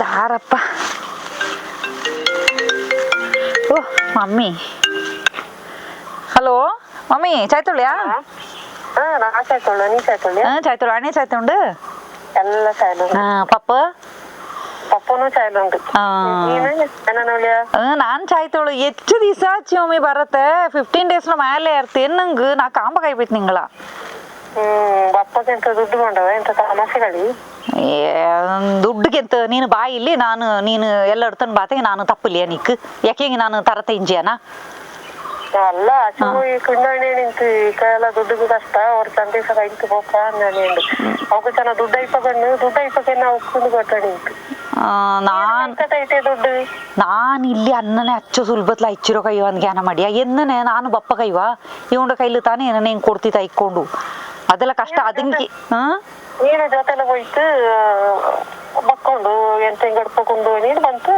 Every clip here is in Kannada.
ದಾರಪ್ಪ. ಓ ಮಮ್ಮಿ, ಹಲೋ ಮಮ್ಮಿ, ಚಾಯ್ ತೊಳ್ಯಾ? ಚಾಯ್ ತೊಳ್ಳ, ನೀ ಚಾಯ್ ತೊಳ್ಯ? ಚಾಯ್ ತೊಳ್ಳ, ಅಣ್ಣೆ ಚಾಯ್ ತೊಂಡು ಎಲ್ಲ ಚಾಯ್ ಪಪ್ಪ ಪಪ್ಪನು ಚಾಯ್ ಉಂಟು. ನಾನ್ ಚಾಯ್ ತೊಳು ಹೆಚ್ಚು ದಿವಸ ಆಚಿ ಮಮ್ಮಿ ಬರತ್ತೆ. 15 days ಮೇಲೆ ಇರ್ತೀನಿ. ನಂಗೆ ನಾ ಕಾಂಬ ಕಾಯ್ಬಿಟ್ಟು ನಿಂಗಳ ಬಪ್ಪಗೆ ಎಂತ ದುಡ್ಡು ಮಾಡವ ಎಂತ ತಮಾಷೆಗಳಿ. ದುಡ್ಡುಗೆಂತ ನೀನು ಬಾ ಇಲ್ಲಿ, ನೀನು ಎಲ್ಲ ಇಡ್ತಾನ ಬಾತೆಗೆ ನಾನು ತಪ್ಪಲಿ ನಿಕ್ ಯಾಕೆ ನಾನು ತರತೆ ಇಂಜಿಯನ ಅಲ್ಲ ಈ ಕುಂಡಾಣಿ ನಿಂತು ಈ ಎಲ್ಲ ದುಡ್ಡು ಕಷ್ಟ ಅವ್ರ ತಂದೆ ಸಹ ಇಂತು ಹೋಗ ನಾನು ಅವಕ್ಕೆ ಚೆನ್ನಾಗ ದುಡ್ಡು ಐಪಕ್ಕೆ ನಾವು ಕುಂದು ಕೊಟ್ಟ ನಿಂತು ನಾನು ಇಲ್ಲಿ ಅನ್ನನೆ ಹಚ್ಚೋ ಸುಲ್ಬತ್ಲ ಹಚ್ಚಿರೋ ಕೈವ ಅಂತ ಜ್ಞಾನ ಮಾಡಿಯ ಎನ್ನನೆ ನಾನು ಬಪ್ಪ ಕೈವ ಇವಂಡ ಕೈಲಿ ತಾನೇ ಏನ ಹೆಂಗ್ ಕೊಡ್ತಿತ್ತ ಇಕ್ಕೊಂಡು ಅದೆಲ್ಲ ಕಷ್ಟ ಅದಂಗೆ ನೀನು ಜೊತೆಲ್ಲ ಹೋಯ್ತು ಬಕ್ಕೊಂಡು ಎಂತ ಹಿಂಗ್ ಗಡ್ಪಕೊಂಡು ನೀನು ಬಂತು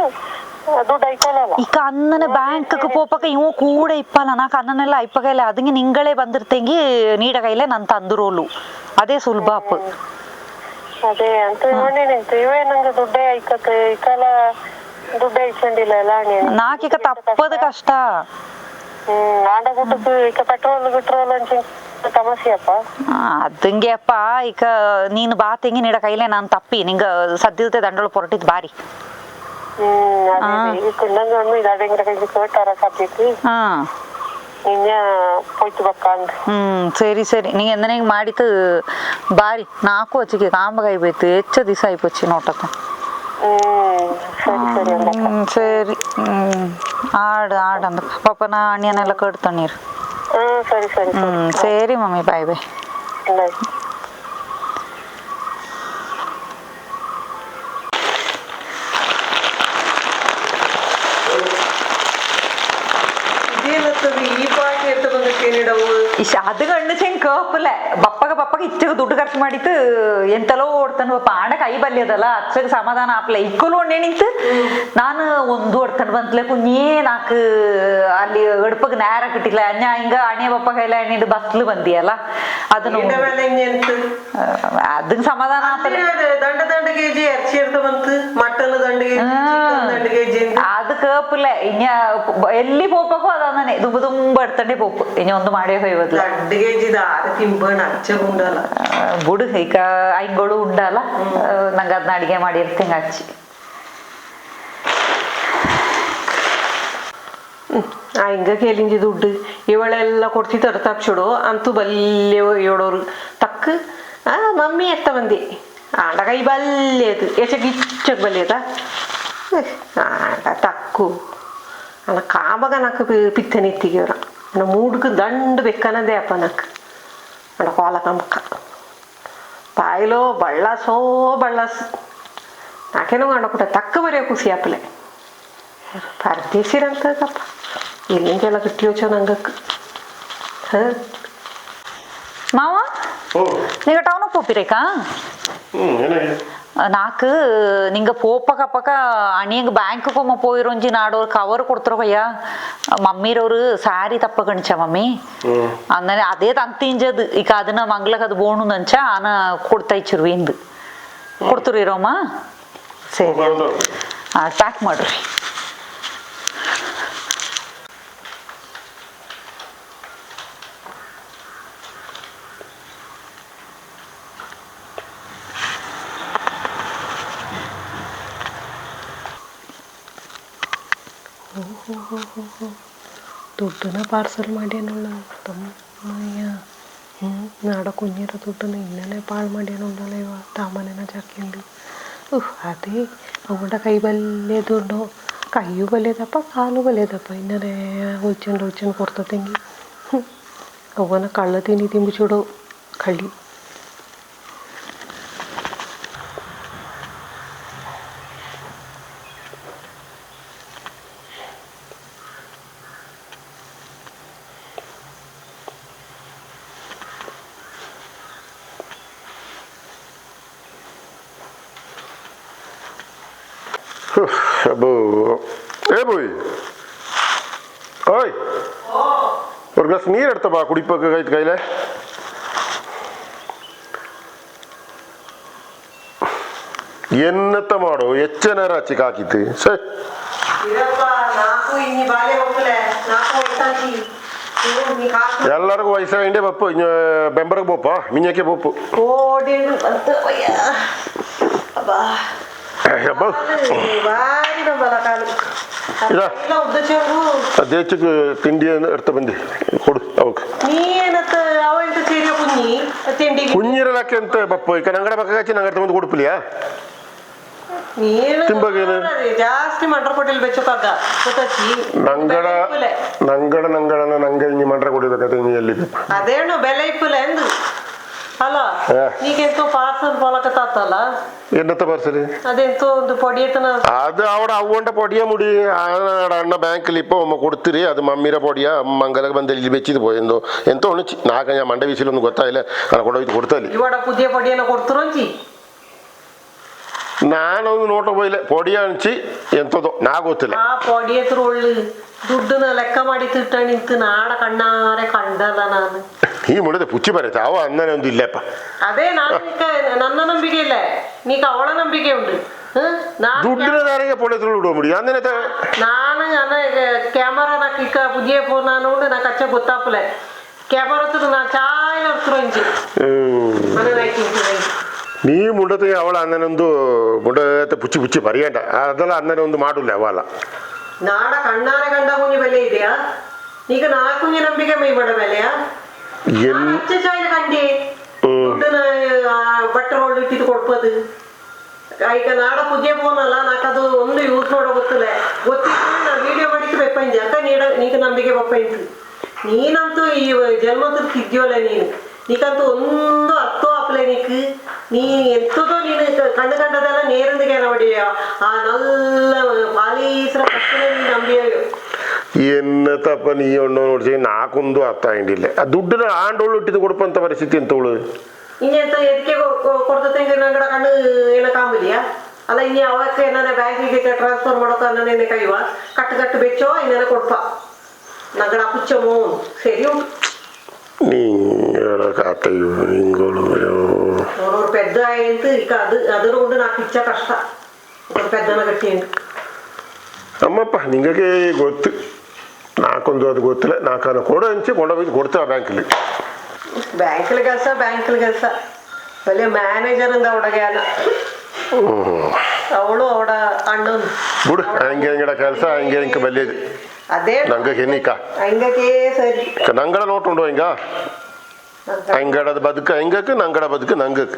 ದುಡ್ಡು ಐಕೊಳ್ಳಲ್ಲ. ಈಗ ಅನ್ನನೆ ಬ್ಯಾಂಕ್ ಪೋಪಕ ಇವ ಕೂಡ ಇಪ್ಪಲ್ಲ ನಾಕ ಅನ್ನನೆಲ್ಲ ಐಪ್ಪ ಕೈಲೆ ಅದಂಗೆ ನಿಂಗಳೇ ಬಂದಿರ್ತಂಗಿ ನೀಡ ಕೈಲೆ ನನ್ ತಂದುರೋಲು ಅದೇ ಸುಲಭ ಅಪ್ಪ. ಅದೇ ಅಂತ ನೋಡಿ ನಿಂತು ಇವೇ ನಂಗೆ ದುಡ್ಡೇ ಐಕತ್ತೆ ಈ ಕಾಲ ದುಡ್ಡೇ ಐಕೊಂಡಿಲ್ಲ ಎಲ್ಲ ನಾಕೀಗ ತಪ್ಪದ ಕಷ್ಟ. ಆಡ ಗುಟ್ಟಕ್ಕೆ ಈಗ ಪೆಟ್ರೋಲ್ ಗಿಟ್ರೋಲ್ ಅಂಚೆ ಸಮಸ್ಯೆ ಅಪ್ಪ. ಅದಂಗೆ ಅಪ್ಪ ಈಗ ನೀನು ಬಾ ತೆಂಗಿ ನೀಡ ಕೈಲೆ ನಾನು ತಪ್ಪಿ ನಿಂಗ ಸದ್ಯತೆ ದಂಡಳು ಪೊರಟಿದ್ ಬಾರಿ. ಸರಿ ಸರಿ ನೀ ಎಂದನೇ ಮಾಡಿತು ಬಾರಿ ನಾಕು ಹಚ್ಚಿಗೆ ಕಾಂಬ ಕೈಬೇಕು ಹೆಚ್ಚ ದಿವಸ ಆಯ್ಪಚ್ಚಿ ನೋಟಕ್ಕ. ಸರಿ ಆಡಂದ ಪಾಪನ ಅಣ್ಣಿಯನೆಲ್ಲ ಕಟ್ತ ನೀರು. ಸರಿ ಮಮ್ಮಿ ಬಾಯ್ ಬಾಯ್. അത് കണ്ട് ചെങ്കോപ്പല്ലേ ಬಪ್ಪಗ ಇಚ್ಚಗ ದುಡ್ಡು ಖರ್ಚು ಮಾಡಿತ್ತು ಎಂತಲೋ ಓಡ್ತಾನ ಪಾಪ ಆಡ ಕೈ ಬಲ್ಯದಲ್ಲ ಅಚ್ಚಗ ಸಮಾಧಾನ ಆಪ್ಲೆ ಇಕ್ಕಲು ಒಣ್ಣೆ ನಿಂತು ನಾನು ಒಂದು ಓಡ್ತಾನ ಬಂತ್ಲೆ ಕುഞ്ഞേ ನಾಕು ಅಲ್ಲಿ ಗಡ್ಪಗ ನೇರ ಕಟ್ಟಿಲ್ಲ ಅಣ್ಣ ಹಿಂಗ ಅಣ್ಣ ಬಪ್ಪ ಕೈಲ ಅಣ್ಣಿದು ಬಸ್ಲು ಬಂದಿಯಲ್ಲ ಅದನ್ನು ಅದನ್ನ ಸಮಾಧಾನ ದಂಡ ಕೆಜಿ ಅರ್ಚಿ ಇರ್ತ ಬಂತು ಮಟನ್ ದಂಡ ಕೆಜಿ ಅದು ಕೇಪಲ್ಲ ಇನ್ನ ಎಲ್ಲಿ ಪೋಪಕ್ಕೂ ಅದಾನೆ ತುಂಬ ಎಡ್ತಂಡೆ ಪೋಪು ಇನ್ನ ಒಂದು ಮಾಡೇ ಹೋಯ್ವದ್ಲ ಬುಡು ಈಗ ಐಗಳು ಉಂಡಲ್ಲ ನಂಗೆ ಅದನ್ನ ಅಡಿಗೆ ಮಾಡಿರ್ತೀನಿ ಹಚ್ಚಿ. ಹಿಂಗ ಕೇಳಿಂಜಿ ದುಡ್ಡು ಇವಳೆಲ್ಲ ಕೊಡ್ತಿ ತರ್ತಾಪ್ಸಿಡು ಅಂತೂ ಬಲ್ಲೆ ಹೇಳೋರು ತಕ್ಕ ಮಮ್ಮಿ ಎತ್ತ ಬಂದೆ ಆಂಡ ಕೈ ಬಲ್ಲೇದು ಎಚಕ್ ಇಚ್ಚಕ್ ಬಲ್ಲೇದ ಆಂಡ ತಕ್ಕು ಅಣ್ಣ ಕಾಬಗ ನಾಕು ಪಿತ್ತನಿತ್ತಿಗೆವ್ರ ಅಣ್ಣ ಮೂಡ್ಕು ದಂಡು ಬೆಕ್ಕನದೇ ಅಪ್ಪ ನಾಕು ಅಣ್ಣ ಕೋಲ ಕಂಬಕ್ಕ ಬಾಯಿಲೋ ಬಳ್ಳಸೋ ಬಳ್ಳಸ್ ನಾಕೇನೋ ಗಂಡ ಕೊಟ್ಟ ತಕ್ಕ ಬರೆಯೋ ಖುಷಿ ಆಪಲೆ ಪರದೇಶಿರಂತದಪ್ಪ ಎಲ್ಲಿಂದೆಲ್ಲ ಕಿಟ್ಟಿ ಯೋಚೋ ನಂಗಕ್ಕೆ ಮಾವ நீங்க டவுனுக்கு போப்பிரேக்கா? நாக்கு நீங்க போப்பக்க அணியங்க பேங்க்குக்கு போயிரோஞ்சி நாடு ஒரு கவர் கொடுத்துருவையா ಮಮ್ಮಿರವರು ಸಾರಿ ತಪ್ಪ ಕಣಿಚ ಮಮ್ಮಿ ಅಂದನೆ ಅದೇ ತಂತಿಂಜದು ಈಗ ಅದನ್ನ ಮಂಗ್ಲಕ್ ಅದು ಬೋಣು ನಂಚ ಆನ ಕೊಡ್ತಾ ಇಚ್ಚಿರು ಇಂದು ಕೊಡ್ತುರಿ ರೋಮ ಸರಿ ಪ್ಯಾಕ್ ಮಾಡ್ರಿ. ದುಡ್ಡನ್ನ ಪಾರ್ಸಲ್ ಮಾಡ್ಯಾನುಳ್ಳ ತಮ್ಮಯ್ಯ ನಾಡ ಕುഞ്ഞിರ ದುಡ್ಡನ್ನ ಇನ್ನೇ ಪಾಳು ಮಾಡ್ಯಾನುಳ್ಳಲ್ಲ ಇವ ತಾಮನೇನ ಜಾಕಿಂದು ಅದೇ ಅವಡ ಕೈ ಬಲ್ಲೆ ದುಡ್ಡು ಕೈಯೂ ಬಲ್ಲೇದಪ್ಪ ಕಾಲು ಬಲ್ಲೇದಪ್ಪ ಇನ್ನೇ ಹುಚ್ಚಂಡು ಕೊಡ್ತ ತಂಗಿ ಅವನ ಕಳ್ಳ ತಿಂಬಿಚೂಡು ಕಳ್ಳಿ. Abu, boy, oi, ஒரு கிளாஸ் நீர் எடுத்தப்பா குடிப்பக்க கைத்து கையில. ಎನ್ನತ್ತ ಮಾಡು ಹೆಚ್ಚನರ ಹಚ್ಚಿಕ್ ಹಾಕಿತ್ತು ಸರಿ ಇರಪ್ಪ ನಾಲ್ಕು ಇನ್ನಿ ಬಾಲೆ ಹೋಗ್ತಲೆ ನಾಲ್ಕು ವಯಸ್ಸಾಗಿ ಎಲ್ಲರಿಗೂ ವಯಸ್ಸಾಗಿಂಡೆ ಬಪ್ಪು ಬೆಂಬರಕ್ಕೆ ಬೋಪ ಮಿಂಜಕ್ಕೆ ಬೋಪು ಕೋಡಿ ಅಂತ ಅಬ್ಬಾ ಹಬ್ಬ ಬಾರಿ ನಂಬಲ್ಲ ಕಾಲು ಇಲ್ಲ ಉದ್ದಚೆರು ದೇಚಕ್ಕೆ ತಿಂಡಿ ಇರ್ತ ಬಂದಿ ಕೊಡು ಅವಕ್ಕೆ ನೀ ಏನತ್ತ ಅವ ಎಂತ ಸೇರಿಯ ಕುഞ്ഞി ತಿಂಡಿ ಕುഞ്ഞിರಲಕ್ಕೆ ಅಂತ ಬಪ್ಪು ಈಗ ನಂಗಡ ಪಕ್ಕ ನಂಗಡ ಬಂದು ಕೊಡುಪಿಲಿಯಾ ನೀನು ತಿಂಬಗೇನು ಜಾಸ್ತಿ ಮಂಡ್ರ ಕೊಟ್ಟಿಲ್ ಬೆಚ್ಚಕ್ಕಾಗ ಗೊತ್ತಚ್ಚಿ ನಂಗಡ ನಂಗೆ ಇನ್ನು ಮಂಡ್ರ ಕೊಡಿಬೇಕಾದ್ರೆ ಇನ್ನು ಎಲ್ಲಿ ಅದೇನು ಬೆಲೆ ಇಪ್ಪಲ ಎಂದು ಅಲ್ಲ ನೀಗೆಂತೋ ಪಾರ್ಸಲ್ ಪೊಲಕ ತಾತಲ್ಲ എന്നത്തെ പാർസല് അതെന്തോ ಒಂದು പൊടിയത്തന അത് അവിടെ അവണ്ട പൊടിയ മുടി അണ്ണ ബാങ്കിൽ ഇപ്പൊ കൊടുത്തിരി അത് മമ്മിയുടെ പൊടിയ മംഗല ബന്ധയിൽ വെച്ചിത് പോയെന്തോ എന്തോ ഒണിച്ച് നാക്ക ഞാൻ മണ്ട വീശിലൊന്നും ಗೊತ್ತಾയില്ല ನಾನು കൊണ്ടുപോയി കൊടുത്താല് ഇവിടെ പുതിയ പൊടിയനെ കൊടുത്തുറഞ്ചി ನಾನೊಂದು ನೋಟ ಹೋಯ್ಲೆ പൊടി ಅಣಿಸಿ ಎಂತದೋ ನಾ ಗೊತ್ತಿಲ್ಲ ಆ പൊടി ಎತ್ರ ಒಳ್ಳು ದುಡ್ಡನ್ನ ಲೆಕ್ಕ ಮಾಡಿ ತಿಟ್ಟ ನಿಂತು ನಾಡ ಕಣ್ಣಾರೆ ಕಂಡಲ್ಲ ನಾನು ಈ ಮುಡಿದ ಪುಚ್ಚಿ ಬರತ್ತೆ ಅವ ಅನ್ನನೇ ಒಂದು ಇಲ್ಲಪ್ಪ ಅದೇ ನಾನು ನನ್ನ ನಂಬಿಕೆ ಇಲ್ಲ ನೀಕ ಅವಳ ನಂಬಿಕೆ ಉಂಟು ದುಡ್ಡಿನ ದಾರಿಗೆ ಪೊಲೀಸರು ಇಡುವ ಮುಡಿ ಅಂದನೆ ನಾನು ಕ್ಯಾಮರಾ ನಾಕ್ ಇಕ್ಕ ಪುದಿಯ ಫೋನ್ ನಾನು ಉಂಟು ನಾ ಕಚ್ಚ ಗೊತ್ತಾಪಲೆ ಕ್ಯಾಮರಾ ಹತ್ರ ನಾ ಚಾಯ್ ಹತ್ರ ನೀ ಮುಂಡತೆ ಅವಳ ಅನ್ನನೊಂದು ಮುಂಡತೆ ಪುಚ್ಚಿ ಪುಚ್ಚಿ ಬರಿಯಂಡ ಅದೆಲ್ಲ ಅನ್ನನೇ ಒಂದು ಮಾಡಲ್ಲ ಅವಲ್ಲ ನಾಡ ಕಣ್ಣಾರೆ ಕಂಡ ಕುഞ്ഞി ಬೆಲೆ ಇದೆಯಾ ಈಗ ನಾ ಕುഞ്ഞി ನಂಬಿಕೆ ಮೈ ಬಡ ಬೆಲೆಯಾ ಚಾಯ್ ಕಂಡಿ ದುಡ್ಡನ್ನ ಬಟ್ಟೆ ಹೊಳ್ಳು ಇಟ್ಟಿದ್ದು ಕೊಡ್ಬೋದು ಈಗ ನಾಡ ಪುದಿಯ ಫೋನ್ ಅಲ್ಲ ನಾಕದು ಒಂದು ಯೂಸ್ ಮಾಡೋ ಗೊತ್ತಿಲ್ಲ ಗೊತ್ತಿತ್ತು ನಾ ವಿಡಿಯೋ ಮಾಡಿಟ್ಟು ಬೆಪ್ಪಂಜಿ ಅಕ್ಕ ನೀಗ ನಂಬಿಕೆ ಬಪ್ಪಂತು ನೀನಂತೂ ಈ ಜನ್ಮದಲ್ಲಿ ತಿದ್ಯೋಲ್ಲ ನೀಕಂತೂ ಒಂದು ಅರ್ಥ ಆಪ್ಲೆ ನೀ ಎಂತದೋ ನೀನು ಕಣ್ಣು ಕಂಡದೆಲ್ಲ ನೇರಂದಿಗೆ ನೋಡಿ ಆ ನಲ್ಲ ಪಾಲೀಸರ ಕಷ್ಟನೇ ನೀನು ನಂಬಿಯೋ എന്നത്തപ്പ നീ ഉണ്ടോ നോടിച്ച് നാക്കൊന്നും അത്തായിട്ടില്ല ആ ದುಡ್ಡನ್ನ ಆಂಡೋಳು ಇಟ್ಟಿದ್ದು ಕೊಡಪಂತ ಪರಿಸ್ಥಿತಿ ಎಂತವಳು ಇನ್ನೆಂತ ಎದಕ್ಕೆ ಕೊಡ್ತಂಗೆ ನಂಗಡ ಕಣ್ಣು ಏನ ಕಾಂಬಲಿಯಾ ಅಲ್ಲ ಇನ್ನು ಅವಕ್ಕೆ ಏನಾರ ಬ್ಯಾಂಕಿಗೆ ಟ್ರಾನ್ಸ್ಫರ್ ಮಾಡೋಕೆ ಅನ್ನನೇನೆ ಕೈವ ಕಟ್ಟು ಬೆಚ್ಚೋ ಇನ್ನೇನ ಕೊಡ್ಪ ನಂಗಡ ಪುಚ್ಚಮೋ ಸರಿ ಉಂಟು ನೀ ಕಾತಯ್ಯೋ ಹಿಂಗಳು ಅವ್ರವ್ರ పెద్ద ಅಂತ ಈಗ ಅದರ ಉಂಡು నాకు ఇచ్చ కష్ట పెద్దన గట్టి ಅಮ್ಮಪ್ಪ ನಿಂಗೆ ಗೊತ್ತು ನಾಕೊಂದು ಅದು ಗೊತ್ತಿಲ್ಲ ನಾಲ್ಕು ಕೊಡ ಹಂಚಿ ಕೊಂಡೋಗಿ ಕೊಡ್ತೇವೆ ಬ್ಯಾಂಕಿಲ್ ಕೆಲಸ ಬಲೆ ಮ್ಯಾನೇಜರ್ ಅಂದ ಅವಡಗ್ಯಾನ ಅವಳು ಅವಡ ಅಣ್ಣನ್ ಬಿಡು ಹಂಗೆ ಹಿಂಗಡ ಕೆಲಸ ಹಂಗೆ ಹಿಂಗೆ ಬಲ್ಲಿಯದು ಅದೇ ನಂಗೆ ಹೆನ್ನಿಕ ಹಂಗಕ್ಕೆ ಸರಿ ನಂಗಡ ನೋಟುಂಡು ಹಿಂಗ ಹಂಗಡದ ಬದುಕು ಹಂಗಕ್ಕೆ ನಂಗಡ ಬದುಕು ನಂಗಕ್ಕೆ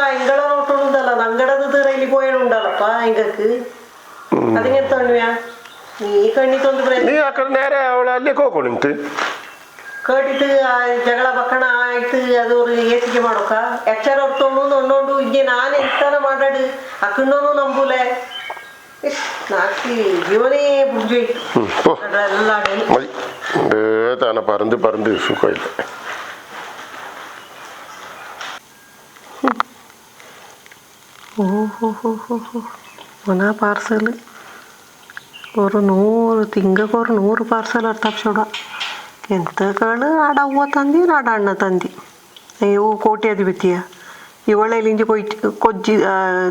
ಹಿಂಗಳ ನೋಟುಂಡಲ್ಲ ನಂಗಡದ ರೈಲಿ ಪೋಯಣ ಉಂಡಲ್ಲಪ್ಪ ಹಿಂಗಕ್ಕೆ ಅದಕ್ಕೆಂತ ನೀ ಕಣ್ಣಿ ತೊಂದ್ರೆ ನೀ ಆ ಕಡೆ ನೇರ ಅವಳ ಅಲ್ಲೇ ಹೋಗು ನಿಂತು ಕಟ್ಟಿಟ್ಟು ಜಗಳ ಬಕ್ಕಣ ಆಯ್ತು ಅದು ಏಸಿಗೆ ಮಾಡೋಕ ಎಚ್ಚರ ಹೊರ್ತೊಂಡು ಒಂದೊಂದು ಹಿಂಗೆ ನಾನು ಎಂತನ ಮಾಡಾಡು ಅಕ್ಕಣ್ಣನು ನಂಬುಲೆ ನಾಕಿ ಜೀವನೇ ಬುಜ್ಜೋಯ್ತು ಎಲ್ಲ മതി താന പറന്ന് സുഖമില്ല ಒನ ಪಾರ್ಸಲ್ ஒரு 100 ತಿಂಗಕ್ಕೆ ஒரு 100 ಪಾರ್ಸಲ್ ಅರ್ಥಾಪ್ಸೋಡ ಎಂತಗಳು ಆಡ ಹೂವು ತಂದಿ ಆಡ ಅಣ್ಣ ತಂದಿ ಅಯ್ಯೋ ಕೋಟಿ ಅದು ಬಿತ್ತಿಯ ಇವಳೆಲ್ಲಿಂಜಿ ಕೊಜ್ಜಿ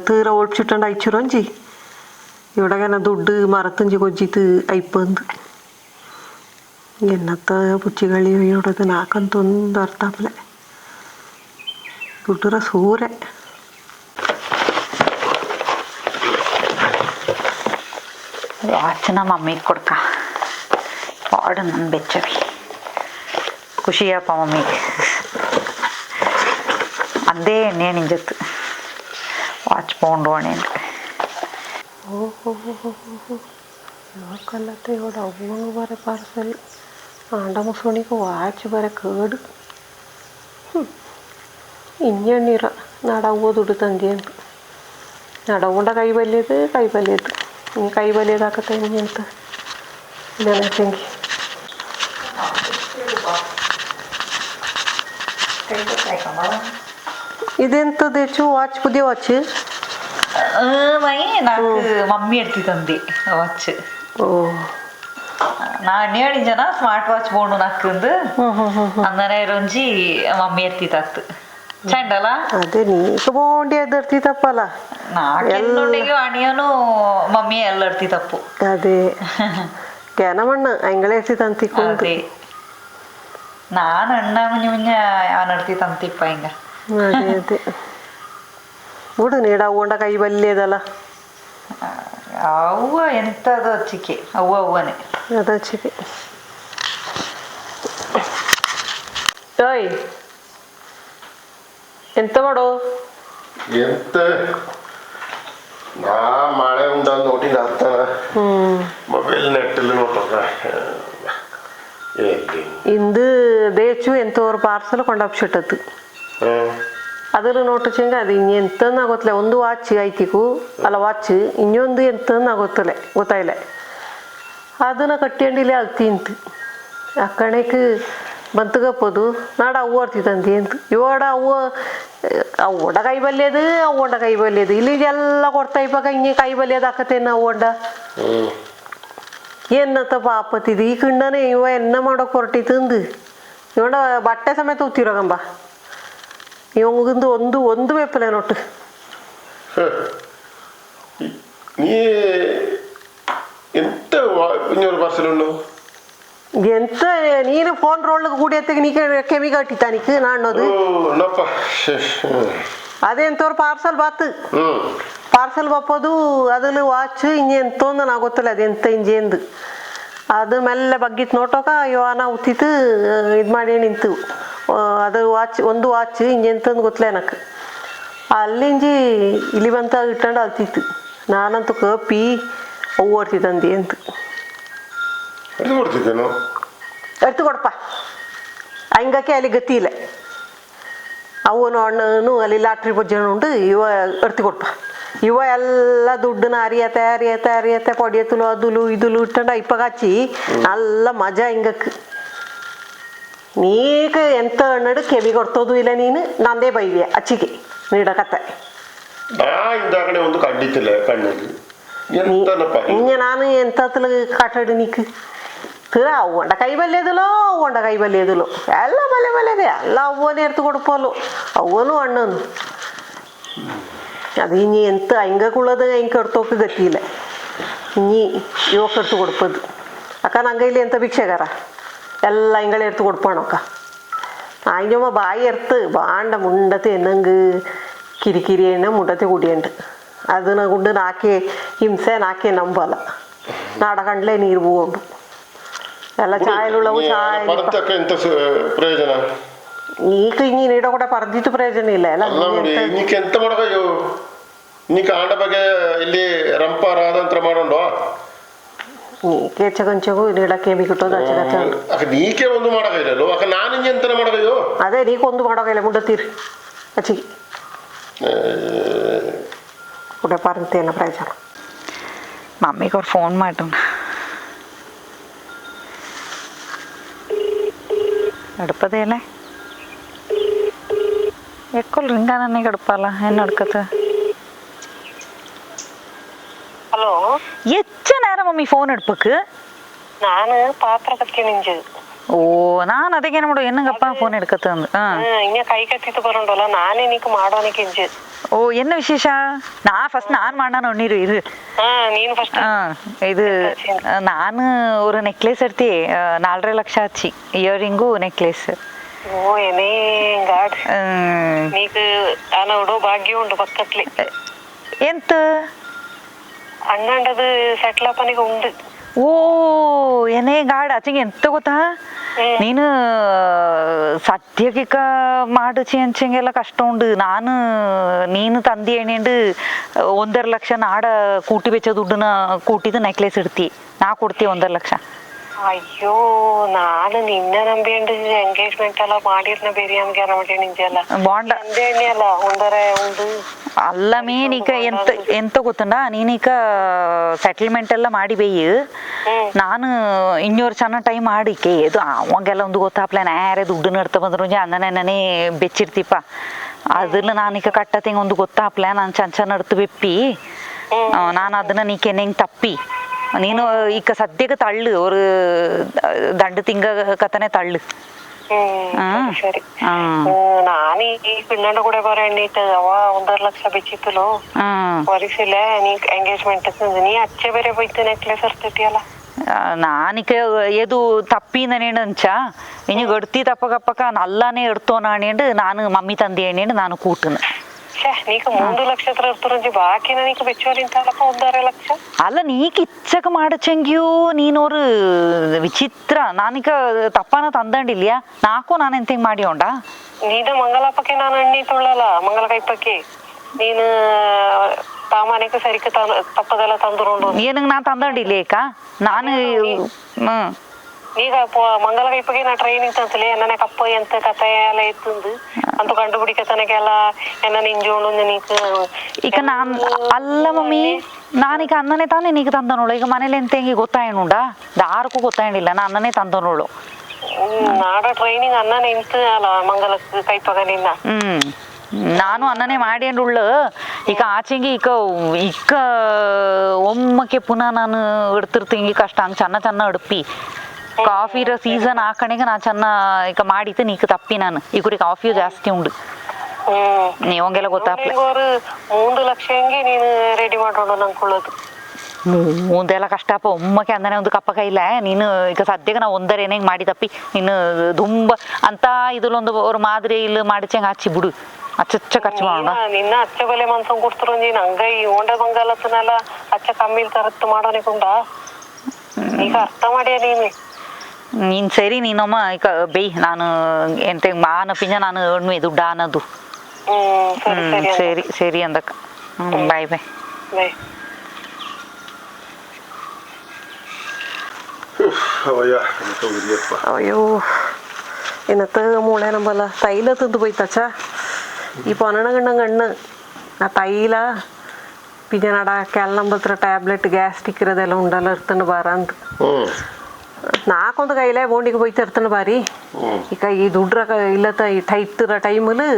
ತೀರ ಒಡ್ಚಿಟ್ಟಂಡು ಐಚುರಂಜಿ ಇವಡಗನ ದುಡ್ಡು ಮರತಂಜಿ ಕೊಜ್ಜಿತು ಐಪಂದು ಎನ್ನತ್ತ ಪುಚ್ಚಿಗಳಿ ಇವಡದು ನಾಕಂತೊಂದು ಅರ್ಥ ಆಪಲೆ ದುಡ್ಡರ ಸೂರೆ ವಾಚ್ ನಮ್ಮ ಮಮ್ಮಿಗೆ ಕೊಡ್ಕ ಪಾಡು ನನ್ನ ಬೆಚ್ಚವಿ ಖುಷಿಯಪ್ಪ ಮಮ್ಮಿಗೆ ಅಂದೇ ಎಣ್ಣೆ ನಿಂಜತ್ತು ವಾಚ್ ಪೌಂಡು ಅಣೆ ಯಾಕಲ್ಲತ್ತೆ ಇವಡ ಅವ್ವನು ಬರ ಪಾರ್ಸಲ್ ಆಂಡ ಮುಸೋಣಿಗೆ ವಾಚ್ ಬರ ಕೇಡು ಇನ್ನೇನಿರ ನಾಡವ್ವ ದುಡ್ಡು ತಂದಿ ಅಂತ ನಾಡವ್ವಂಡ ಕೈ ಬಲಿಯದು ನೀ ಕೈ ಬಲಿಯದಾಕತ್ತೆ ಅಂತ ಇದೆಲ್ಲ ತಂಗಿ ಇದೆಂತದ್ದು ಹೆಚ್ಚು ವಾಚ್ ಪುದಿಯ ವಾಚ್ నాకు మమ్మీ ఎడుతుంది వాచ్ ಓ ನಾ ಹೇಳಿ ಸ್ಮಾರ್ಟ್ ವಾಚ್ ಬೋಂಡು ನಕ್ಕಿಂದು ಅಂದನೆ ರಂಜಿ ಮಮ್ಮಿ ಎತ್ತಿತ್ತು ಚಂಡಲ್ಲ ಅದೇ ನೀಕ ಬೋಂಡಿ ಎದ್ದರ್ತಿತ್ತಪ್ಪಲ್ಲ ನಾಕೆಲ್ಲೊಂದಿಗೆ ಅಣಿಯನು ಮಮ್ಮಿ ಎಲ್ಲ ಇರ್ತಿ ತಪ್ಪು ಅದೇ ಜ್ಞಾನ ಮಣ್ಣ ಅಂಗಳೇ ಇರ್ತಿತ್ತಂತಿಕ್ಕೊಂಡು ಅದೇ ನಾನು ಅಣ್ಣ ಮುಂಜ ಯಾವನ್ ಇರ್ತಿ ತಂತಿಪ್ಪ ಹಿಂಗ ಅದೇ ಅದೇ ಬಿಡು ನೀಡ ಅವ್ವಂಡ ಕೈ ಬಲ್ಯದಲ್ಲ ಅವ್ವ ಎಂತದ ಚಿಕ್ಕಿ ಅವ್ವನೇ ಅದ ಚಿಕಿ ಓಯ್ ಎಂತ ಮಾಡೋ ಎಂತ ನಾ ಮಳೆ ಉಂಡ ನೋಟಿನ ಆಗ್ತಾನ ಮೊಬೈಲ್ ನೆಟ್ಟಲ್ಲಿ ನೋಡ್ತಕ್ಕ ಇಂದು ದೇಚು ಎಂತೋರು ಪಾರ್ಸಲ್ ಕೊಂಡಪ್ಸಿಟ್ಟದ್ದು ಅದ್ರ ನೋಟಚಂಗ ಅದು ಎಂತಂದು ಆಗೋತ್ತಲೆ ಒಂದು ವಾಚ್ ಐತಿಕು ಅಲ್ಲ ವಾಚ್ ಇನ್ನೊಂದು ಎಂತಂದು ಆಗೋತ್ತಲೆ ಗೊತ್ತಾಯಿಲ್ಲ ಅದನ್ನ ಕಟ್ಟಿಕೊಂಡಿಲ್ಲ ಅದು ತಿಂತು ಆ ಕಣಕ್ಕೆ ಬಂತಗಪ್ಪದು ನಾಡ ಅವ್ವ ಅರ್ತಿತ್ತಂತಿ ಅಂತ ಇವಡ ಅವ್ವಡ ಕೈ ಬಲ್ಯದು ಅವ್ವಂಡ ಕೈ ಬಲ್ಯದು ಇಲ್ಲಿ ಎಲ್ಲ ಕೊಡ್ತಾ ಇಪ್ಪಾಗ ಹಿಂಗೆ ಕೈ ಬಲ್ಯದು ಹಾಕತ್ತೇನ ಅವ್ವಂಡ ಏನತ್ತ ಪಾಪತ್ತಿದು ಈ ಕಿಂಡನೇ ಇವ ಎನ್ನ ಮಾಡೋಕೆ ಹೊರಟಿತ್ತಂದು ಇವಡ ಬಟ್ಟೆ ಸಮೇತ ಉತ್ತಿರೋಗಂಬ ಇವಂಗಂದು ಒಂದು ವೆಪ್ಪಲೆ ನೋಟ್ಟು നീ ಎಂತ ಇನ್ನೂರು ಪಾರ್ಸಲ್ ಉಂಡು ಎಂತ ನೀನು ಫೋನ್ ರೋಡ್ಲಿಗೆ ಕೂಡಿ ಎತ್ತಿಗೆ ನೀ ಕೆಮಿಗೆ ಅಟ್ಟಿತಾನಿಕ್ ನಾನ್ನೋದು ಅದೇ ಎಂತವ್ರು ಪಾರ್ಸಲ್ ಬಾತು ಪಾರ್ಸಲ್ ಬಪ್ಪದು ಅದಲ್ಲಿ ವಾಚ್ ಇಂಜೆ ಎಂತೊಂದು ನಾ ಗೊತ್ತಲ್ಲ ಅದೆಂತ ಇಂಜೆಂದು ಅದು ಮೆಲ್ಲ ಬಗ್ಗಿತ್ತು ನೋಟೋಕ ಯೋನ ಉತ್ತಿತ್ತು ಇದು ಮಾಡಿ ನಿಂತು ಅದು ಒಂದು ವಾಚ್ ಇಂಜೆ ಎಂತಂದು ಗೊತ್ತಲೇ ನನಗೆ ಅಲ್ಲಿಂಜಿ ಇಲ್ಲಿ ಬಂತ ಇಟ್ಕೊಂಡು ಅಲ್ತಿತ್ತು ನಾನಂತೂ ಕಪ್ಪಿ ಅವು ಓಡ್ತಿದ್ದಂದಿ ಅಂತ ಎತ್ತು ಕೊಡಪ್ಪ ಹಂಗಕ್ಕೆ ಅಲ್ಲಿ ಗತಿ ಇಲ್ಲ ಅವನು ಅಣ್ಣನು ಅಲ್ಲಿ ಲಾಟ್ರಿ ಬಜ್ಜನ ಉಂಡು ಇವ ಎರ್ತಿ ಕೊಡಪ್ಪ ಇವ ಎಲ್ಲ ದುಡ್ಡನ್ನ ಅರಿಯತ್ತೆ ಪೊಡಿಯತ್ತಲು ಅದುಲು ಇದುಲು ಇಟ್ಟಂಡ ಇಪ್ಪಗ ಹಚ್ಚಿ ಎಲ್ಲ ಮಜಾ ಹಿಂಗಕ್ಕೆ ನೀಕ ಎಂತ ಅಣ್ಣಡು ಕೆವಿ ಕೊಡ್ತೋದು ಇಲ್ಲ ನೀನು ನಂದೇ ಬೈವಿಯ ಅಚ್ಚಿಗೆ ನೀಡಕತ್ತೆ ಒಂದು ಕಂಡಿತ್ತಿಲ್ಲ ಕಣ್ಣಲ್ಲಿ ಹಿಂಗೆ ನಾನು ಎಂತತ್ಲ ಕಾಟಾಡಿ ನೀಕ್ ತೀರ ಅವ್ವಂಡ ಕೈ ಬಲ್ಯದಲ್ಲೋ ಅವ್ವಂಡ ಕೈ ಬಲ್ಯದಲ್ಲೋ ಎಲ್ಲ ಬಲ್ಯದೆ ಎಲ್ಲ ಅವ್ವನೇ ಎರ್ತು ಕೊಡ್ಪೋಲು ಅವ್ವನು ಅಣ್ಣನು ಅದು ಹಿಂಗೆ ಎಂತ ಹಿಂಗ ಕುಳ್ಳೋದು ಹಿಂಗೆ ಕಟ್ತೋಕೆ ಗತಿ ಇಲ್ಲ ಹಿಂಗೆ ಇವ ಕಟ್ತು ಕೊಡ್ಪದು ಅಕ್ಕ ನಂಗೆ ಇಲ್ಲಿ ಎಂತ ಭಿಕ್ಷೆಗಾರ ಎಲ್ಲ ಹಿಂಗಳೇ ಎರ್ತು ಕೊಡ್ಪೋಣಕ್ಕ ಆಯ್ಯಮ್ಮ ಬಾಯಿ ಎರ್ತು ಬಾಂಡ ಮುಂಡತೆ ನಂಗೆ ಕಿರಿಕಿರಿ ಎಣ್ಣೆ ಮುಂಡತೆ ಕುಡಿಯಂಡು ಅದನ್ನ ಗುಂಡು ನಾಕೆ ಹಿಂಸೆ ನಾಕೆ ನಂಬಲ್ಲ ನಾಡಕಂಡ್ಲೆ ನೀರು ಹೋಗು ಎಲ್ಲ ಚಾಯಲುಳ್ಳವು ಚಾಯ್ ಪ್ರಯೋಜನ ಈಗ ಹಿಂಗೆ ನೀಡೋ ಕೂಡ ಪರ್ದಿತ್ತು ಪ್ರಯೋಜನ ಇಲ್ಲ ಎಲ್ಲ ಎಂತ ಮಾಡಬೇಕು ನೀ ಕಾಂಡ ಬಗ್ಗೆ ಇಲ್ಲಿ ರಂಪ ರಾದಂತ್ರ ಮಾಡೋಣ ನೀಕೆ ಚಗಂಚಗು ನೀಡಕ್ಕೆ ಬಿಟ್ಟೋದು ಅಚ್ಚ ನೀಕೆ ಒಂದು ಮಾಡಕೈಲೋ ಅಕ್ಕ ನಾನು ಹಿಂಗೆ ಎಂತ ಮಾಡಕಯ್ಯೋ ಅದೇ ನೀಕೊಂದು ಮಾಡೋಕೈಲ್ಲ ಮುಂಡತ್ತೀರಿ ಅಚ್ಚಿಗೆ ಕೂಡ ಪರಂತೇನ ಪ್ರಯೋಜನ ಮಮ್ಮಿಗೆ ಅವ್ರು ಫೋನ್ ಮಾಡೋಣ ಗಡಪದೇಲೆ ಎಕ್ಕೊಲ್ ರಿಂಗ ನನಗೆ ಗಡಪಲ್ಲ ಏನು ನಡ್ಕತ್ತ ಹಲೋ ಎಚ್ಚ ನೇರ ಮಮ್ಮಿ ಫೋನ್ ಇಡ್ಬೇಕು ನಾನು ಪಾತ್ರ ಕತ್ಕೆ ನಿಂಜು ಓ ನಾನು ಅದಕ್ಕೇನು ಮಾಡು என்னங்கப்பா ಫೋನ್ எடுக்கத்து ಇನ್ನ ಕೈ ಕತ್ತಿತ್ತು ಬರೋಂಡಲ್ಲ ನಾನೇ ನೀಕು ಮಾಡೋನಿಕ್ಕೆ ಇಂಜು ಓ என்ன ವಿಶೇಷ ಫಸ್ಟ್ நான் ಮಾಡಾನ ನೀರು ಇರು ನೀನು ಫಸ್ಟ್ ಇದು ನಾನು ஒரு நெக்லஸ் எடுத்து 4.5 லட்சம் ஆச்சு இயரிங்கு நெக்லஸ் ಓ ಏನೇ ಗಾಡ್ ನೀಕು ಅನೋಡು ಭಾಗ್ಯ ಉಂಟು ಪಕ್ಕತ್ಲಿ ಎಂತ ಅಣ್ಣಂಡದು ಸೆಟ್ಲಪ್ಪನಿಗೆ ಉಂಡು ಓ ಏನೇ ಗಾಡ್ ಆಚೆಗೆ ಎಂತ ಗೊತ್ತಾ ನೀನು ಸದ್ಯಕ್ಕೆ ಮಾಡಿಸಿ ಅಂಚಂಗೆಲ್ಲ ಕಷ್ಟ ಉಂಡು ನಾನು ನೀನು ತಂದಿ ಎಣ್ಣೆಂಡು 1.5 ಲಕ್ಷ ನಾಡ ಕೂಟಿ ಬೆಚ್ಚ ದುಡ್ಡನ್ನ ಕೂಟಿದ್ದು ನೆಕ್ಲೆಸ್ ಇಡ್ತಿ ನಾ ಕೊಡ್ತಿ 1.5 ಲಕ್ಷ ಅಯ್ಯೋ ನಾನು ನಿನ್ನ ನಂಬಿಂಡು ಎಂಗೇಜ್ಮೆಂಟ್ ಎಲ್ಲ ಮಾಡಿರ್ನ ಬೇರೆ ನಮ್ಗೆ ನೋಡಿ ನಿಂಜಲ್ಲ ಬಾಂಡ ಎಣ್ಣೆ ಅಲ್ಲ ಒಂದರೆ ಉಂಡು ಅಲ್ಲ ಮೀನೀಗ ಎಂತ ಗೊತ್ತಂಡ ನೀನೀಗ ಸೆಟಲ್ಮೆಂಟ್ ಎಲ್ಲ ಮಾಡಿ ಬೇಯಿ ನಾನು 200 ಚೆನ್ನ ಟೈಮ್ ಮಾಡಿಕೆ ಇದು ಅವಂಗೆಲ್ಲ ಒಂದು ಗೊತ್ತಾಪ್ಲ ನೇರೆ ದುಡ್ಡು ನಡ್ತಾ ಬಂದ್ರು ಅನ್ನನೇ ಬೆಚ್ಚಿರ್ತಿಪ್ಪ ಅದನ್ನ ನಾನೀಗ ಕಟ್ಟತಿಂಗ ಒಂದು ಗೊತ್ತಾಪ್ಲ ನಾನು ಚಂಚ ನಡ್ತು ಬೆಪ್ಪಿ ನಾನು ಅದನ್ನ ನೀಕೆ ಹೆಂಗೆ ತಪ್ಪಿ ನೀನು ಈಗ ಸದ್ಯಕ್ಕೆ ತಳ್ಳು ஒரு 2 ತಿಂಗ ಕತನೆ ತಳ್ಳು ಸರಿ ನಾನು ಈ ಪಿಣ್ಣಂಡ ಕೂಡ ಬರಣ್ಣಿಟ್ಟು ಅವ 1.5 ಲಕ್ಷ ಬೆಚ್ಚಿತ್ತಲು ವರಿಸಿಲ್ಲ ನೀ ಎಂಗೇಜ್ಮೆಂಟ್ ನೀ ಅಚ್ಚೆ ಬೇರೆ ಬೈತು ನೆಕ್ಲೆಸ್ ಇರ್ತೈತಿಯಲ್ಲ ನಾನಿಕ ಏದು ತಪ್ಪಿಂದನೇಂಚ ಇನಿ ಗಡ್ತಿ ತಪ್ಪಗಪ್ಪಕ ನಲ್ಲಾನೇ ಎಡ್ತೋ ನಾಣೇಂಡು ನಾನು ಮಮ್ಮಿ ತಂದೆ ಏನೇಂಡು ನಾನು ಕೂಟನ నీకు 3 లక్షల నుంచి బాకీ నీకు ಬೆಚ್ಚೋರಿಂತಲ್ಲಪ್ಪ 1.5 ಲಕ್ಷ ಅಲ್ಲ ನೀಕ್ ಇಚ್ಚಕ ಮಾಡಚಂಗಿಯೂ ನೀನೋರು ವಿಚಿತ್ರ ನಾನಿಕ ತಪ್ಪನ ತಂದಂಡಿಲ್ಯಾ ನಾಕು ನಾನು ಎಂತೆಂಗ್ ಮಾಡಿಯೋಂಡ ನೀನು ಮಂಗಲಪ್ಪಕ್ಕೆ ನಾನು ಅಣ್ಣಿ ತುಳ್ಳಲ್ಲ ಮಂಗಲ ಕೈಪಕ್ಕೆ ನೀನು ಸಾಮಾನ್ಯಕ್ಕೆ ಸರಿಕ ತಪ್ಪದೆಲ್ಲ ತಂದುಕೊಂಡು ಏನಂಗ್ ನಾ ತಂದಂಡಿಲ್ಲೇಕ ನಾನು ಈಗ ಮಂಗಲ ಕೈಪಗೆ ನಾ ಟ್ರೈನಿಂಗ್ ತಂತಲೇ ನನ್ನ ಕಪ್ಪ ಎಂತ ಕಥೆ ಎಲ್ಲ ಇತ್ತಂದು ಅಂತ ಕಂಡುಬಿಡಿಕತನಕ್ಕೆಲ್ಲ ಎನ್ನ ನಿಂಜೋಂಡು ನೀಕು ಈಗ ನಾನ್ ಅಲ್ಲ ಮಮ್ಮಿ ನಾನೀಗ ಅನ್ನನೇ ತಾನೇ ನೀಗ ತಂದನೋಳು ಈಗ ಮನೇಲಿ ಎಂತ ಹೆಂಗೆ ಗೊತ್ತಾಯಣುಂಡ ದಾರಕ್ಕೂ ಗೊತ್ತಾಯಣಿಲ್ಲ ನಾ ಅನ್ನನೇ ತಂದನೋಳು ನಾಡ ಟ್ರೈನಿಂಗ್ ಅನ್ನನೇ ಇಂತ ಅಲ್ಲ ಮಂಗಲಕ್ಕೆ ಕೈಪಗ ನಿನ್ನ ನಾನು ಅನ್ನನೇ ಮಾಡೇಂಡುಳ್ಳು ಈಗ ಆಚೆಂಗಿ ಈಗ ಒಮ್ಮಕ್ಕೆ ಪುನಃ ನಾನು ಇಡ್ತಿರ್ತೀನಿ ಕಷ್ಟ ಹಂಗೆ ಚೆನ್ನ ಅಡುಪಿ ಕಾಫಿ ಸೀಸನ್ ಆ ಕಡೆಗೆ ನಾ ಚೆನ್ನ ಈಗ ಮಾಡಿತ್ತು ನೀಕ ತಪ್ಪಿ ನಾನು ಈಗ ಕಾಫಿಯು ಜಾಸ್ತಿ ಉಂಡು ನೀವಂಗೆಲ್ಲ ಗೊತ್ತಾಗ್ಲಿ 3 ಲಕ್ಷ ನೀನು ರೆಡಿ ಮಾಡೋಣ ನಂಕೊಳ್ಳೋದು ಮುಂದೆಲ್ಲ ಕಷ್ಟಪ್ಪ ಒಮ್ಮಕ್ಕೆ ಅಂದನೆ ಒಂದು ಕಪ್ಪ ಕೈಲ ನೀನು ಈಗ ಸದ್ಯಕ್ಕೆ ನಾವು ಒಂದರ ಏನೇಂಗೆ ಮಾಡಿ ತಪ್ಪಿ ನೀನು ತುಂಬ ಅಂತ ಇದ್ರಲ್ಲೊಂದು ಅವ್ರ ಮಾದರಿ ಇಲ್ಲ ಮಾಡಿಚಂಗೆ ಹಚ್ಚಿ ಬಿಡು ಅಚ್ಚ ಖರ್ಚು ಮಾಡೋಣ ನಿನ್ನ ಅಚ್ಚ ಬೆಲೆ ಮನ್ಸಂಗ್ ಕೊಡ್ತಿರೋ ನೀನ್ ಹಂಗ ಈ ಓಂಡೆ ಬಂಗಾಲತ್ತನೆಲ್ಲ ಅಚ್ಚ ಕಮ್ಮಿ ತರತ್ತು ಮಾಡೋನಿಕುಂಡ ಈಗ ಅರ್ಥ ಮಾಡಿಯ ನೀನು ಸರಿ ನೀನಮ್ಮ ಈಗ ಬೇಯ್ ನಾನು ಎಂತ ಮಾನ ಪಿಂಜ ನಾನು ಎಣ್ಣೆ ದುಡ್ಡ ಅನ್ನೋದು ಸರಿ ಸರಿ ಅಂದಕ್ಕ ಬಾಯ್ ಬಾಯ್ ಬಾಯ್ ಅಯ್ಯೋ ಏನತ್ತ ಮೂಳೆ ನಂಬಲ್ಲ ತೈಲ ತಂದು പോയിത്തച്ച ഈ പൊനണ ആ തൈല പിന്നെ ಕೆಲ್ಲಂಬತ್ರ ಟ್ಯಾಬ್ಲೆಟ್ ಗ್ಯಾಸ್ಟ್ರಿಕ್ ಇರೋದೆಲ್ಲ ಉಂಡಲ್ಲ ಇರ್ತಾನೆ ಬಾರ ಅಂತ ನಾಕೊಂದು ಕೈಲೇ ಬೋಂಡಿಗೆ ಹೋಯ್ತಾ ಇರ್ತಾನೆ ಬಾರಿ ಈಗ ಈ ದುಡ್ರ ಇಲ್ಲತ್ತ ಈ ಟೈಟ್ ಟೈಮಲ್ಲಿ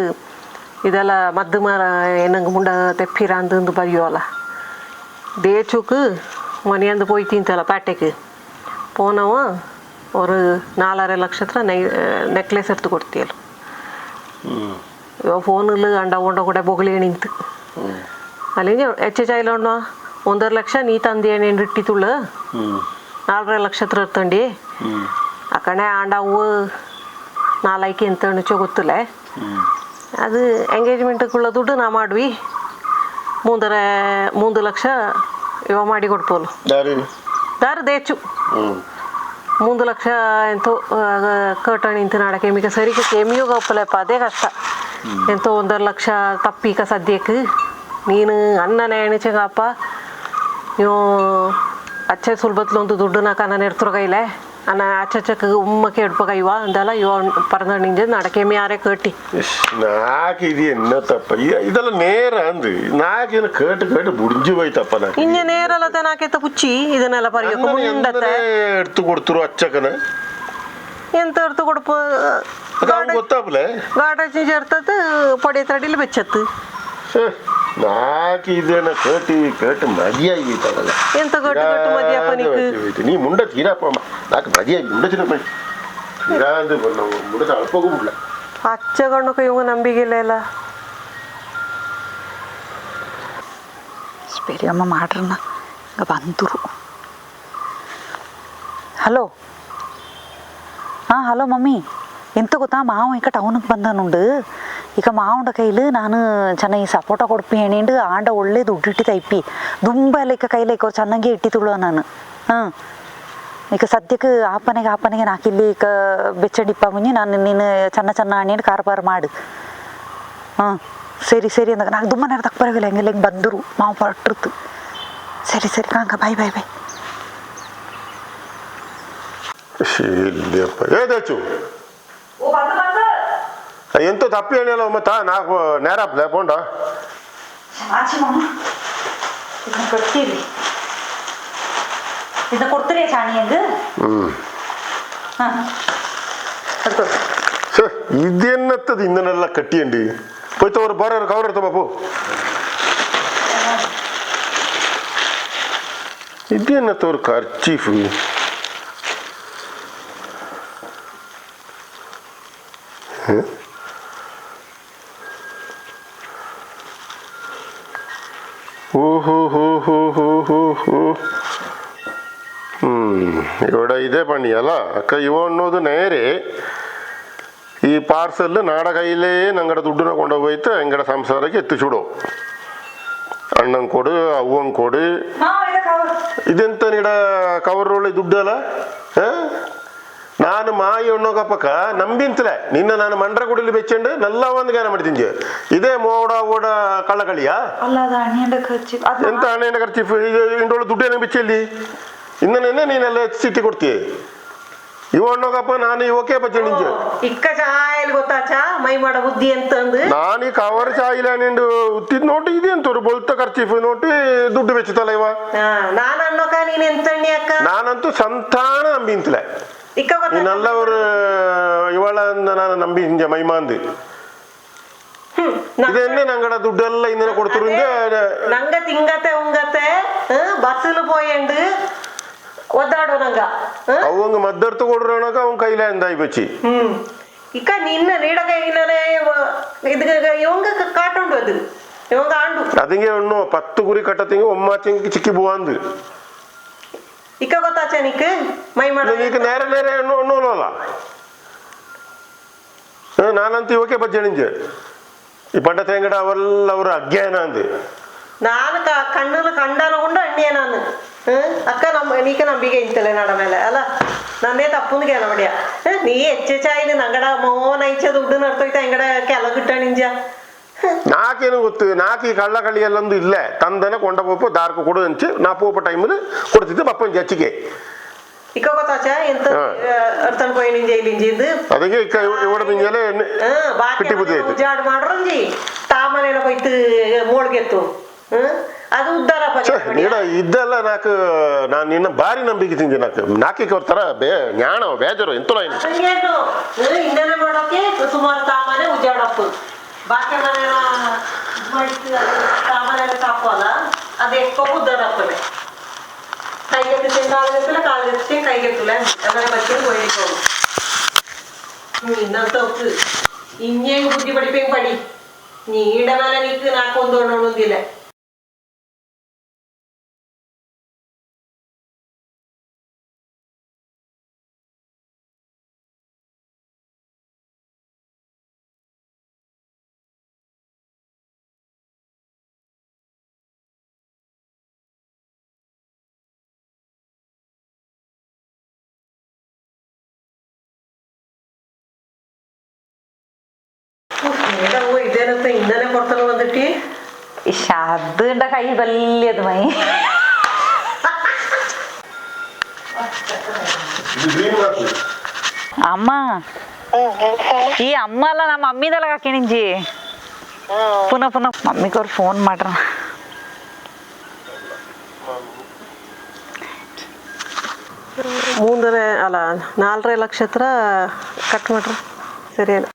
ಇದೆಲ್ಲ ಮದ್ದು ಮಾರ ಏನಂಗೆ ಮುಂಡ ತೆಪ್ಪಿರ ಅಂತಂದು ಬರೆಯೋಲ್ಲ ದೇಚುக்கு ಮನೆಯಂದು போய் ತಿಂತಲ್ಲ பேட்டைக்கு போனவ ஒரு 4.5 லட்சத்துல ನೆಕ್ಲೆಸ್ எடுத்து கொடுத்தியಲ್ಲ ಫೋನಲ್ಲಿ ಅಂಡ ಉಂಡ ಕೂಡ ಬೊಗಳಿ ನಿಂತು അല്ലെങ്കിൽ ಹೆಚ್ಚಾಯಿಲ್ಲ 1.5 ಲಕ್ಷ ನೀ ತಂದೇನು ಇಟ್ಟಿತ್ತುಳ್ಳು 4.5 ಲಕ್ಷ ಹತ್ರ ಇರ್ತಂಡಿ ಆ ಕಣೆ ಆಂಡ ಹೂವು 4 ಎಂತ ಅಣಿಚೋ ಗೊತ್ತಿಲ್ಲ ಅದು ಎಂಗೇಜ್ಮೆಂಟ್ಗುള്ള ದುಡ್ಡು ನಾ ಮಾಡ್ವಿ 3 ಲಕ್ಷ ಇವ ಮಾಡಿ ಕೊಡ್ಪೋಲು ದಾರ ದೇಚು 3 ಲಕ್ಷ ಎಂತೋ ಕಟಣಿ ಇಂತ ನಾಡಕ್ಕೆ ಈಗ ಸರಿಗೆ ಕೆಮಿಯೋಗ ಒಪ್ಪಲಪ್ಪ ಅದೇ ಕಷ್ಟ ಎಂತೋ 1.5 ಲಕ್ಷ ತಪ್ಪೀಕ ಸದ್ಯಕ್ಕೆ ನೀನು ಅನ್ನನೇ ಎಣಿಚಗಪ್ಪ ನೀವು ಅಚ್ಚೆ ಸುಲಭತ್ಲೊಂದು ದುಡ್ಡು ನಾಕ ನಾನು ಎಡ್ತರ ಕೈಲೆ ಅನ್ನ ಅಚ್ಚಕ್ಕೆ ಉಮ್ಮಕ್ಕೆ ಎಡ್ಪಕೈವ ಅಂದಲ್ಲ ಇವ ಪರನಿಂಜ ನಡಕೆಮಿ ಯಾರೇ ಕಟ್ಟಿ ನಾಕು ಇದು ಎನ್ನ ತಪ್ಪ ಇದೆಲ್ಲ ನೇರ ಅಂದ್ರಿ ನಾಕೇನು ಕಟ್ಟು ಬುಡ್ಜಿ ಹೋಯ್ತಪ್ಪ ನಾ ಇನ್ನ ನೇರಲ್ಲದ ನಾಕೆತ್ತ ಪುಚ್ಚಿ ಇದನ್ನೆಲ್ಲ ಪರಿಯಕ್ಕೆ ಮುಂಡತ್ತೆ ಎಡ್ತು ಕೊಡ್ತರು ಅಚ್ಚಕನ ಎಂತ ಎಡ್ತು ಕೊಡ್ಪ ಗೊತ್ತಾಪ್ಲೆ ಗಾಡ ಚೇರ್ತತ್ ಪಡೆ ತಡಿಲಿ ಬೆಚ್ಚತ್ತು ನಾಕು ಇದೇನ ಕಟ್ಟು ಮದಿಯಾಗಿತ್ತಲ್ಲ ಎಂತ ಕಟ್ಟು ಮದಿಯಪ್ಪ ನೀಕು ನೀ ಮುಂಡ ತೀರಪ್ಪ ನಾಲ್ಕು ಮದಿಯಾಗಿ ಮುಂಡ ತೀರಪ್ಪ ತೀರಾ ಅಂದ್ರೆ ನಾವು ಮುಂಡ ಅಳ್ಕೋಗುಂಬಿಡ್ಲ ಅಚ್ಚಗಣ್ಣು ಇವಂಗ ನಂಬಿಗಿಲ್ಲ ಎಲ್ಲ ಸ್ಪೇರಿ ಅಮ್ಮ ಮಾಡ್ರನ್ನ ಈಗ ಬಂದರು ಹಲೋ ಹಲೋ ಮಮ್ಮಿ ಎಂತ ಗೊತ್ತಾ ಮಾವ ಈಗ ಟೌನಿಗೆ ಬಂದನುಂಡು ಈಗ ಮಾವಂಡ ಕೈಲಿ ನಾನು ಚೆನ್ನಾಗಿ ಸಪೋಟ ಕೊಡ್ಪಿ ಹೆಣಿಂಡು ಆಂಡ ಒಳ್ಳೆ ದುಡ್ಡು ಇಟ್ಟಿತ್ತು ಐಪಿ ದುಂಬ ಎಲ್ಲ ಈಗ ಕೈಲಿ ಈಗ ಚೆನ್ನಾಗಿ ಇಟ್ಟಿತ್ತುಳು ನಾನು ಈಗ ಸದ್ಯಕ್ಕೆ ಆಪನೆಗೆ ನಾಕಿಲ್ಲಿ ಈಗ ಬೆಚ್ಚಡಿಪ್ಪ ಮುಂಜಿ ನಾನು ನೀನು ಚೆನ್ನ ಹಣ್ಣಿಂಡು ಕಾರ್ಬಾರ್ ಮಾಡು ಸರಿ ಅಂದಾಗ ನಾಲ್ಕು ದುಮ್ಮ ನೇರ ತಕ್ಕ ಬರೋಲ್ಲ ಹೆಂಗೆಲ್ಲ ಹಿಂಗೆ ಬಂದರು ಮಾವು ಹೊರಟಿರ್ತು ಸರಿ ಕಾಂಕ ಬಾಯ್ ఏదచ్చు ఎంతో తప్పి అనేలా మతా నాకు నేరాప్లే పోండా ಇದನ್ನ ಕೊಡ್ತೀರಿ ಚಾಣಿ ಹಂಗ ఇదేన్నత్తది ఇందనెల్లా కట్టియండి పోయితే ఒక బారు కవర్ ఎడతా బాబు ఇదేన్నత్త ఒక ఖర్చీఫ్ ഇവിടെ ഇതേ പണിയല്ല അക്ക ഇവ ಅನ್ನೋದು നേരെ ഈ പാർസല് നാട കയ്യിലേ ഞങ്ങളുടെ ದುಡ್ಡನ್ನ കൊണ്ടുപോയിട്ട് എങ്ങളുടെ സംസാരಕ್ಕೆ എത്തിച്ചുടോ ಅಣ್ಣಂಗೆ ಕೊಡು ಅವ್ವಂಗೆ ಕೊಡು ಇದೆಂತ ನೀಡ ಕವರ್ ದುಡ್ಡು ಅಲ್ಲ ನಾನು ಮಾಯಿ ಒಣ್ಣೋಗಪ್ಪಕ್ಕ ನಂಬಿಂತಲೇ ನಿನ್ನ ನಾನು ಮಂಡ್ರ ಗುಡಿಲಿ ಬೆಚ್ಚಂಡು ನಲ್ಲ ಒಂದು ಗಾನ ಮಾಡ್ತೀನಿ ಇದೇ ಮೋಡ ಓಡ ಕಳ್ಳಕಳಿಯಾ ಎಂತ ಹಣೆಂಡ ಖರ್ಚು ಇಂಡೋಳು ದುಡ್ಡು ಏನೋ ಬೆಚ್ಚಲ್ಲಿ ಇನ್ನೇನೆ ನೀನೆಲ್ಲ ಸಿಟಿ ಕೊಡ್ತೀಯ ಇವ ಒಣ್ಣೋಗಪ್ಪ ನಾನು ಇವಕ್ಕೆ ಬಚ್ಚಂಡಿಂಜೆ ಇಕ್ಕ ಚಾಯಲ್ ಗೊತ್ತಾಚಾ ಮೈ ಮಾಡ ಬುದ್ಧಿ ಅಂತಂದು ನಾನು ಈ ಕವರ್ ಚಾಯಿಲ ನಿಂಡು ಉತ್ತಿದ್ ನೋಟು ಇದೆ ಅಂತವ್ರು ಬೊಲ್ತ ಖರ್ಚೀಫ್ ನೋಟಿ ದುಡ್ಡು ಬೆಚ್ಚತಲ್ಲ ಇವ ನಾನು ಅನ್ನೋಕ ನೀನ್ ಎಂತಣ್ಣಿ ಅಕ್ಕ ನಾನಂತೂ ಸಂತಾನ ನಂಬಿಂತಲೇ ಇಕ್ಕ ನೀನೆಲ್ಲ ஒரு ಇವಳ ನಾನು ನಂಬಿ ಹಿಂಜೆ ಮೈಮಾಂದು ಇದನ್ನೇ ನಂಗಡ ದುಡ್ಡೆಲ್ಲ ಇನ್ನೇನೆ ಕೊಡ್ತರು ನಂಗ ತಿಂಗತೆ ಉಂಗತೆ ಬಸ್ಸಲು ಪೋಯಂಡು ಒದ್ದಾಡೋ ನಂಗ அவங்க மத்தர்த்து கொடுறனக்க அவன் கையில இருந்தாய் பச்சி ಇಕ್ಕ ನಿನ್ನ ನೀಡಗ ಇನ್ನನೇ ಇದು ಇವಂಗ ಕಾಟುಂಡು ಅದು ಇವಂಗ ಆಂಡು ಅದಿಂಗೆ ಒಣ್ಣು 10 ಕುರಿ ಕಟ್ಟತಿಂಗೆ ಒಮ್ಮಾಚಿಂಗೆ ಚಿಕ್ಕಿ ಬುವಾಂದು ಇಕ್ಕ ಗೊತ್ತಾಚ ನಿಕ್ ಮೈ ಮಾಡ ನೀಕ ನೇರ ನೇರ ಒಣ್ಣೋಲಲ್ಲ ನಾನಂತೂ ಇವಕ್ಕೆ ಬಜ್ಜಣಿಂಜೆ ಈ ಪಂಡ ತೆಂಗಡ ಅವೆಲ್ಲ ಅವ್ರ ಅಜ್ಞಾನ ಅಂದು ನಾನು ಕಣ್ಣಲ್ಲಿ ಕಂಡಾನ ಉಂಡು ಅಣ್ಣಿಯ ನಾನು ಅಕ್ಕ ನೀಕ ನಂಬಿಕೆ ಇಂತಲೇ ನಡ ಮೇಲೆ ಅಲ್ಲ ನನ್ನೇ ತಪ್ಪುಂದು ಕೇಳ ಬಡಿಯ ನೀ ಹೆಚ್ಚೆಚ್ಚಾಯಿನ ನಂಗಡ ಮೋನ ಇಚ್ಛೆ ದುಡ್ಡು ನಡ್ತೋಯ್ತ ಹೆಂಗಡ ಕೆಲ ಗಿಟ್ಟ ನಿಂಜ ನಾಕೇನು ಗೊತ್ತು ನಾಕಿ ಕಳ್ಳ ಕಳಿಯಲ್ಲೊಂದು ಇಲ್ಲ ತಂದನೆ ಕೊಂಡ ಪೋಪು ದಾರ್ಕು ಕೊಡು ಹಂಚಿ ನಾ ಪೋಪ ಟೈಮಲ್ಲಿ ಕೊಡ್ತಿದ್ದೆ ಪಪ್ಪನ ಜಚ್ಚಿಗೆ ಇಕ್ಕ ಗೊತ್ತಾಚ ಎಂತ ಅರ್ಥನ್ ಪೋಯಿ ನಿಂಜ ಇಲ್ಲಿಂಜ ಇದು ಅದಕ್ಕೆ ಇಕ್ಕ ಇವಡ ಮಿಂಜಲೆ ಪಿಟ್ಟಿ ಬುದ್ಧಿ ಐತೆ ಉಜಾಡ್ ಮಾಡ್ರಂಜಿ ತಾಮನೇನ ಹೋಯ್ತು ಮೋಳ್ಗೆತ್ತು ಅದು ಉದ್ದಾರ ನೀಡ ಇದ್ದೆಲ್ಲ ನಾನು ನಿನ್ನ ಭಾರಿ ನಂಬಿಕೆ ತಿಂದಿ ನಾಕಿಗೆ ಬರ್ತಾರ ಜ್ಞಾನ ಬೇಜಾರು ಎಂತಲ್ಲ ಹಂಗೇನು ಇನ್ನೇನೆ ಮಾಡೋಕೆ ಸುಮಾರು ತಾಮನೆ ಉಜಾಡಪ್ಪು ಬಾಕಿ ಮನೆ ತಾಮನೆ ತಾಪಲ್ಲ ಅದು ಎಕ್ಕೋ ಉದ್ದಾರಪ್ಪನೆ ಕೈಗೆತ್ತಿನ ಕಾಲ್ಗೆತ್ತಲ ಕಾಲ್ಗೆತ್ತಿನ ಕೈಗೆತ್ತಲ ಎಲ್ಲ ಬಚ್ಚಿ ಹೋಯ್ತು ಇನ್ನಂತ ಇನ್ನೇನು ಬುದ್ಧಿ ಪಡಿಪೇಂಗ್ ಪಡಿ ನೀಡ ಮೇಲೆ ನಿಕ್ಕು ನಾಕೊಂದು ಅನ್ನೋದಿಲ್ಲ ಇದೇನಂತ ಇಂದನೆ ಕೊಡ್ತಾನ ಬಂದಿಟ್ಟಿ അതുണ്ട കൈ വലിയത് മൈ ಅಮ್ಮ ಈ ಅಮ್ಮ ಅಲ್ಲ ನಮ್ಮ ಮಮ್ಮಿದಲ್ಲ ಹಾಕಿಣಿಂಜಿ ಪುನಃ ಮಮ್ಮಿಗವ್ರು ಫೋನ್ ಮಾಡ್ರ 4.5 ಲಕ್ಷ ಹತ್ರ ಕಟ್ ಮಾಡ್ರಿ ಸರಿ ಅಲ್ಲ